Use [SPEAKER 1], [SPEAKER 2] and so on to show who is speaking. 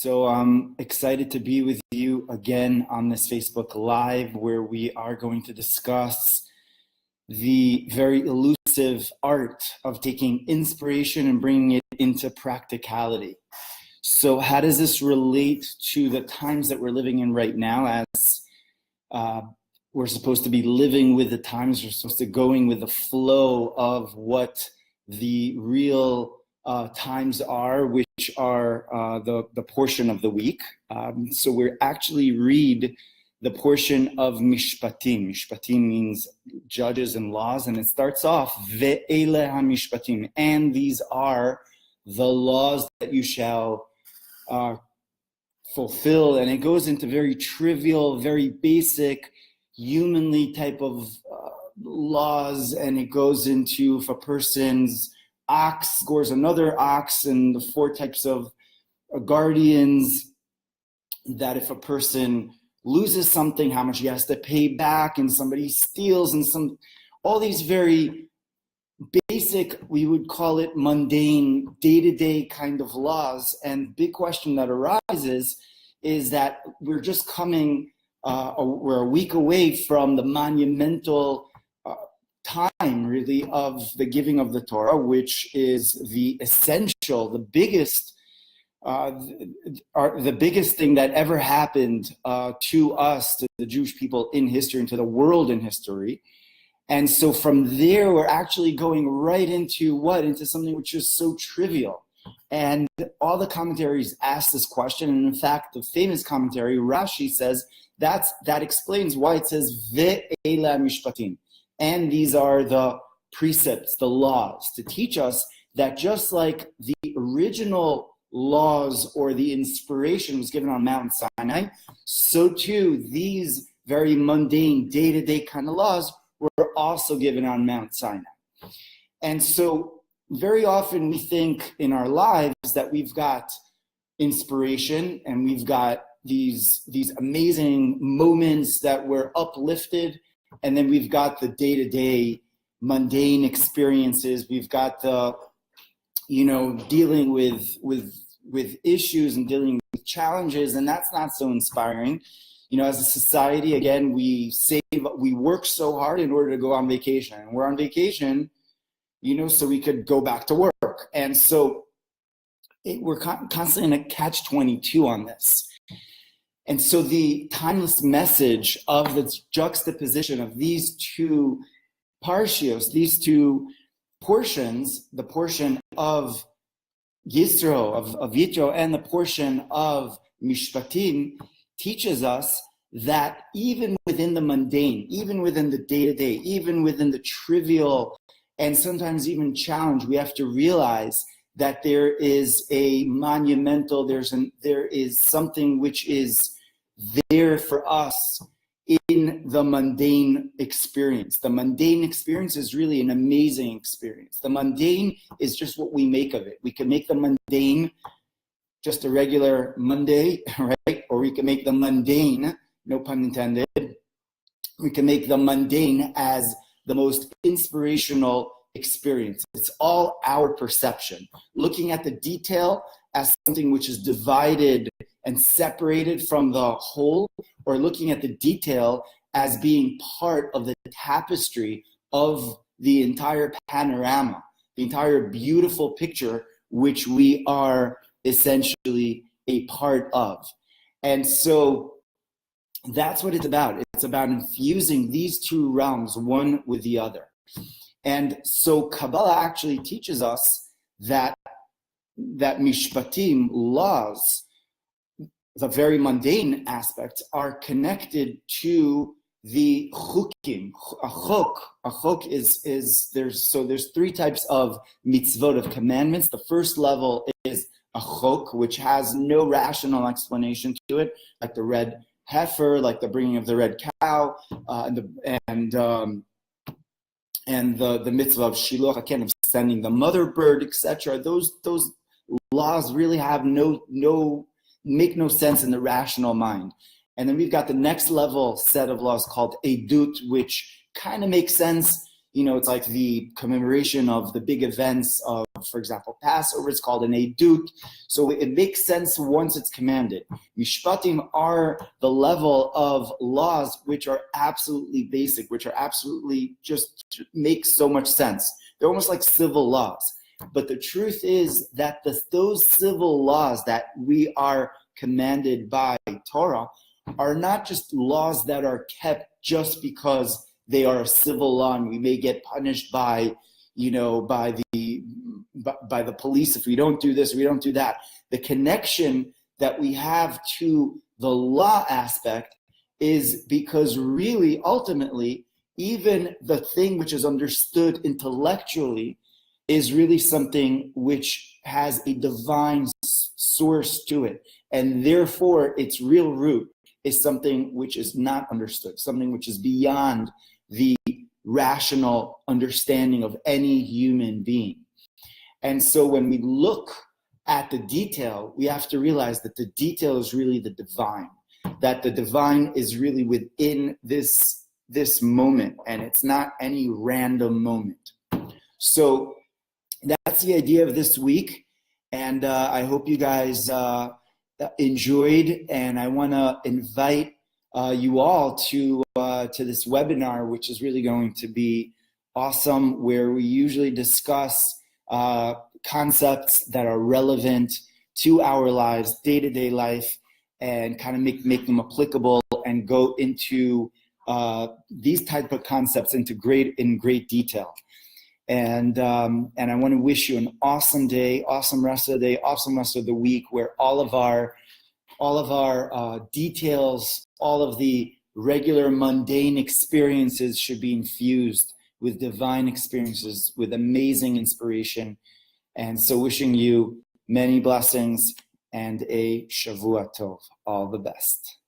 [SPEAKER 1] So I'm excited to be with you again on this Facebook Live, where we are going to discuss the very elusive art of taking inspiration and bringing it into practicality. So how does this relate to the times that we're living in right now, as we're supposed to be living with the times, we're supposed to going with the flow of what the real times are, which are the portion of the week. So we're actually read the portion of Mishpatim. Mishpatim means judges and laws, and it starts off, Ve'ele ha-mishpatim, and these are the laws that you shall fulfill. And it goes into very trivial, very basic, humanly type of laws, and it goes into if a person's ox scores another ox, and the 4 types of guardians, that if a person loses something, how much he has to pay back, and somebody steals, and all these very basic, we would call it mundane, day-to-day kind of laws. And big question that arises is that we're just we're a week away from the monumental time, really, of the giving of the Torah, which is the essential, the biggest thing that ever happened to us, to the Jewish people in history, and to the world in history. And so from there, we're actually going right into into something which is so trivial. And all the commentaries ask this question. And in fact, the famous commentary, Rashi, says that explains why it says Ve'ela mishpatim. And these are the precepts, the laws, to teach us that just like the original laws or the inspiration was given on Mount Sinai, so too these very mundane, day-to-day kind of laws were also given on Mount Sinai. And so very often we think in our lives that we've got inspiration and we've got these amazing moments that we're uplifted, and then we've got the day-to-day mundane experiences. We've got the, dealing with issues and dealing with challenges, and that's not so inspiring. As a society, again, we work so hard in order to go on vacation. And we're on vacation, so we could go back to work. And so we're constantly in a catch-22 on this. And so the timeless message of the juxtaposition of these two parshios, these two portions, the portion of Yisro, of Yitro, and the portion of Mishpatim, teaches us that even within the mundane, even within the day-to-day, even within the trivial, and sometimes even challenge, we have to realize that there is a monumental, there is something which is there for us in the mundane experience. The mundane experience is really an amazing experience. The mundane is just what we make of it. We can make the mundane just a regular Monday, right? Or we can make the mundane, no pun intended, we can make the mundane as the most inspirational experience. It's all our perception. Looking at the detail as something which is divided and separated from the whole, or looking at the detail as being part of the tapestry of the entire panorama, the entire beautiful picture which we are essentially a part of. And so that's what it's about. It's about infusing these two realms, one with the other. And so Kabbalah actually teaches us that mishpatim, laws, the very mundane aspects, are connected to the chukim. A chuk is there's 3 types of mitzvot, of commandments. The first level is a chuk, which has no rational explanation to it, like the red heifer, like the bringing of the red cow, and the mitzvah of shiluach, again, of sending the mother bird, etc. Those laws really have make no sense in the rational mind. And then we've got the next level set of laws called edut, which kind of makes sense it's like the commemoration of the big events of, for example, Passover. It's called an edut. So it makes sense once it's commanded. Mishpatim are the level of laws which are absolutely basic, which are absolutely just make so much sense. They're almost like civil laws. But the truth is that those civil laws that we are commanded by Torah are not just laws that are kept just because they are a civil law and we may get punished by the police if we don't do this, we don't do that. The connection that we have to the law aspect is because really, ultimately, even the thing which is understood intellectually is really something which has a divine source to it. And therefore, its real root is something which is not understood, something which is beyond the rational understanding of any human being. And so when we look at the detail, we have to realize that the detail is really the divine, that the divine is really within this moment, and it's not any random moment. So that's the idea of this week, and I hope you guys enjoyed, and I want to invite you all to this webinar, which is really going to be awesome, where we usually discuss concepts that are relevant to our lives, day-to-day life, and kind of make them applicable and go into these type of concepts in great detail. And I want to wish you an awesome day, awesome rest of the day, awesome rest of the week, where all of our details, all of the regular mundane experiences should be infused with divine experiences, with amazing inspiration. And so wishing you many blessings and a Shavua Tov. All the best.